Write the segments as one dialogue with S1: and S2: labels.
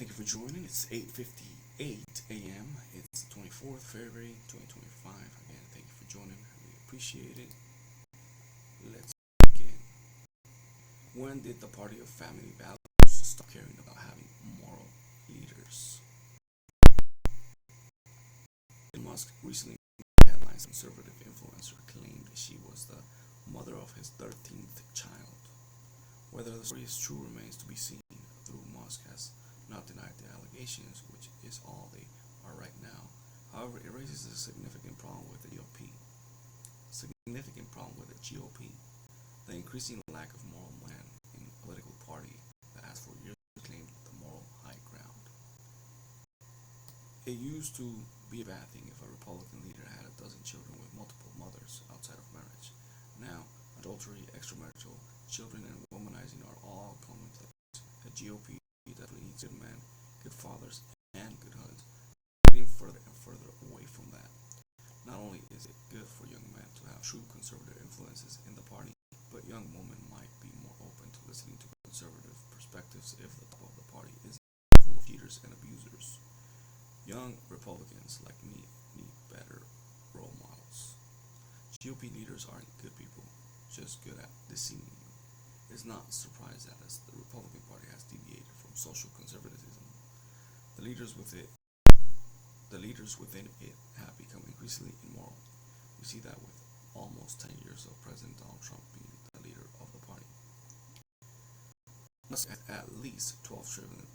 S1: Thank you for joining. It's 8:58 a.m. It's the 24th February 2025. Again, thank you for joining. We appreciate it. Let's begin. When did the party of family values stop caring about having moral leaders? Elon Musk recently made headlines. A conservative influencer claimed she was the mother of his 13th child. Whether the story is true remains to be seen, though Musk has not denied the allegations, which is all they are right now. However, it raises a significant problem with the GOP. Significant problem with the GOP. The increasing lack of moral man in a political party that has for years claimed the moral high ground. It used to be a bad thing if a Republican leader had a dozen children with multiple mothers outside of marriage. Now, adultery, extramarital children, and womanizing are all commonplace. The GOP definitely needs good men, good fathers, and good husbands. Getting further and further away from that. Not only is it good for young men to have true conservative influences in the party, but young women might be more open to listening to conservative perspectives if the top of the party is full of cheaters and abusers. Young Republicans like me need better role models. GOP leaders aren't good people, just good at deceiving you. It's not a surprise that as the Republican Party has deviated from social conservatism, the leaders with it the leaders within it have become increasingly immoral. We see that with almost 10 years of President Donald Trump being the leader of the party. Musk has at least 12 children.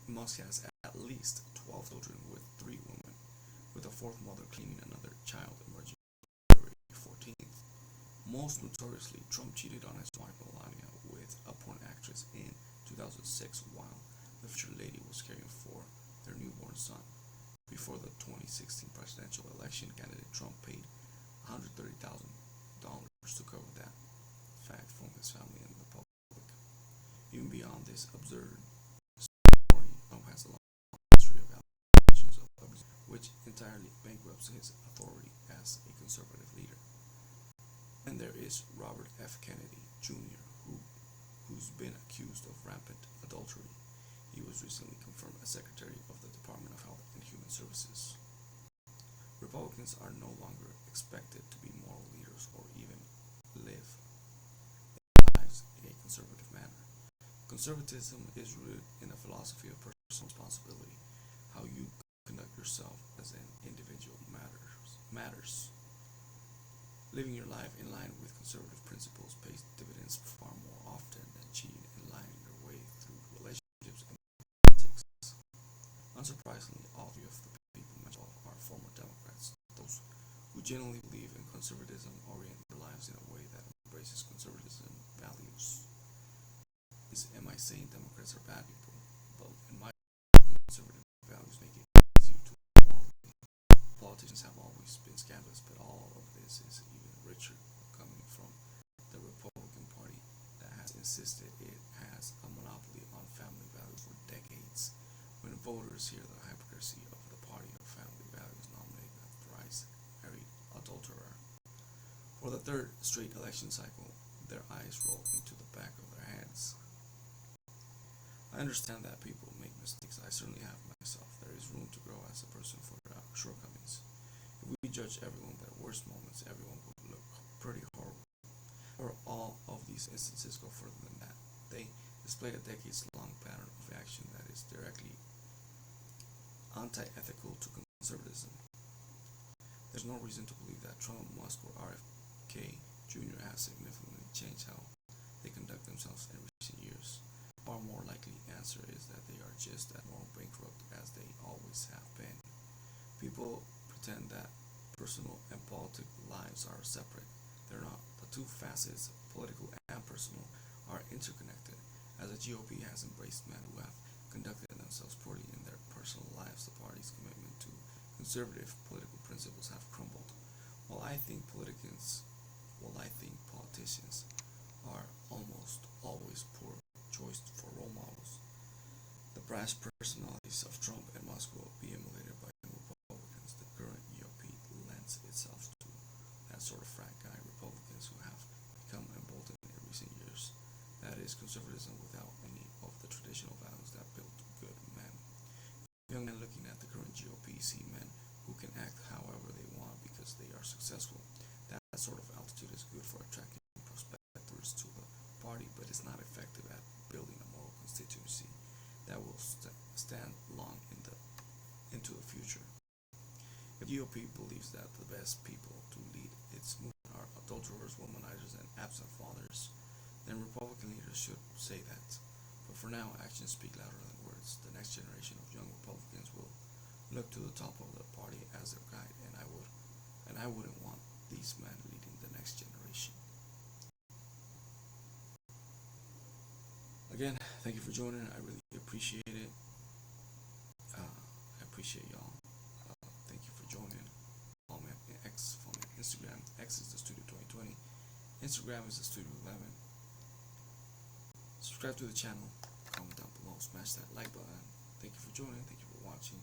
S1: Musk has at least 12 children with 3 women, with a fourth mother claiming another child emerging February 14th. Most notoriously, Trump cheated on his wife Melania with a porn actress in 2006 while the future lady was caring for their newborn son. Before the 2016 presidential election, candidate Trump paid $130,000 to cover that fact from his family and the public. Even beyond this absurd story, Trump has a long history of allegations of abuse, which entirely bankrupts his authority as a conservative leader. And there is Robert F. Kennedy Jr., who's been accused of rampant adultery. He was recently confirmed as Secretary of the Department of Health and Human Services. Republicans are no longer expected to be moral leaders or even live their lives in a conservative manner. Conservatism is rooted in a philosophy of personal responsibility. How you conduct yourself as an individual matters. Living your life in line with conservative principles pays dividends far more often than cheating and lying your way through relationships and politics. Unsurprisingly, all three of the people mentioned are former Democrats. Those who genuinely believe in conservatism orient their lives in a way that embraces conservatism values. Am I saying Democrats are bad people? But in my opinion, conservative values make it easier to live morally. Politicians have always been scandalous, but all of this is even richer coming from the Republican Party that has insisted it has a monopoly on family values for decades. When voters hear the hypocrisy of the party of family values nominate a thrice married adulterer for the third straight election cycle, their eyes roll into the back of their heads. I understand that people make mistakes. I certainly have myself. There is room to grow as a person for our shortcomings. If we judge everyone by the worst moments, everyone would look pretty horrible. Or all of these instances go further than that. They display a decades-long pattern of action that is directly anti-ethical to conservatism. There's no reason to believe that Trump, Musk, or RFK Jr. have significantly changed how they conduct themselves in recent years. A far more likely answer is that they are just as moral bankrupt as they always have been. People pretend that personal and political lives are separate. They're not. The two facets, political and personal, are interconnected. As the GOP has embraced men who have conducted themselves poorly in their personal lives, the party's commitment to conservative political principles have crumbled. While I think politicians are almost always poor choice for role models, the brash personalities of Trump and Musk will be emulated by young Republicans. The current GOP lends itself to that sort of frat guy Republicans who have become emboldened in recent years. That is conservatism without any of the traditional values that built good men. is not effective at building a moral constituency that will stand long into the future. If the GOP believes that the best people to lead its movement are adulterers, womanizers, and absent fathers, then Republican leaders should say that. But for now, actions speak louder than words. The next generation of young Republicans will look to the top of the party as their guide, and I wouldn't want these men leading the next generation. Again, thank you for joining. I really appreciate it. I appreciate y'all. Thank you for joining. Follow me on X, follow me on Instagram. X is the Studio 2020. Instagram is the Studio 11. Subscribe to the channel. Comment down below. Smash that like button. Thank you for joining. Thank you for watching.